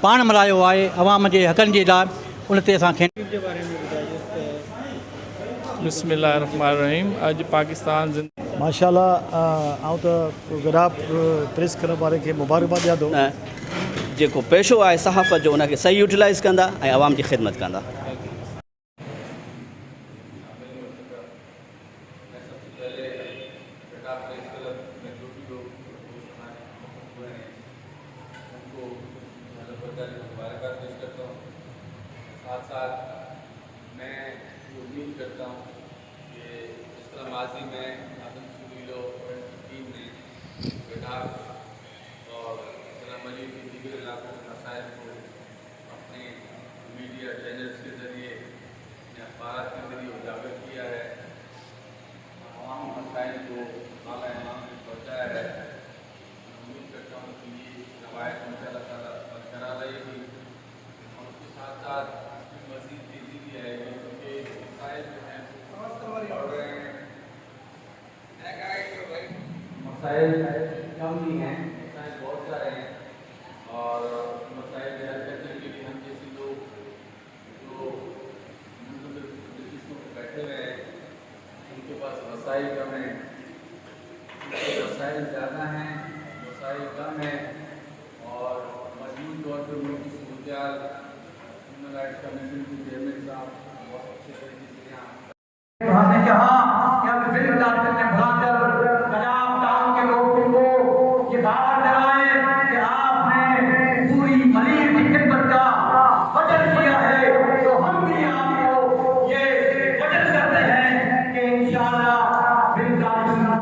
पाण मल्हायो आहे अवाम जे हक़नि जे लाइ, उन ते असांखे बिस्मिल्लाहिर्रहमानिर्रहीम। अॼु पाकिस्तान माशाल्लाह आउं त विराट प्रेस क्लब वारे खे मुबारकबाद ॾियां थो। जेको पेशो आहे सहाफ़त जो उनखे सही यूटिलाइज़ कंदा ऐं आवाम जी ख़िदमत कंदा। साथ साथ मैं उम्मीद करता हूँ कि जिस तरह माजी में आदमशुरीलो टीम ने बेदार और जिला मलिक के दीगर इलाकों के मसाइल को अपने मीडिया चैनल्स के ज़रिए या अखबार के ज़रिए उजागर किया है, तमाम मसाइल को आला इमाम तक पहुँचाया है। उम्मीद करता हूँ कि ये रवायत इंशाअल्लाह ताला बरकरार रहेगी और उसके साथ साथ मज़ीद तेज़ी भी आएगी, क्योंकि मसाइल जो हैं बढ़ रहे हैं। मसाइल कम नहीं हैं, मसाइल बहुत सारे हैं और मसाइल के हल करने के लिए हम जैसे लोग जो नजिस्तों पर बैठे हुए हैं उनके पास मसाइल कम हैं, मसाइल ज़्यादा हैं, मसाइल कम हैं और मजबूत तौर पर उनकी सहूलियात कमीशन के चेयरमैन साहब बहुत अच्छे तरीके से यहाँ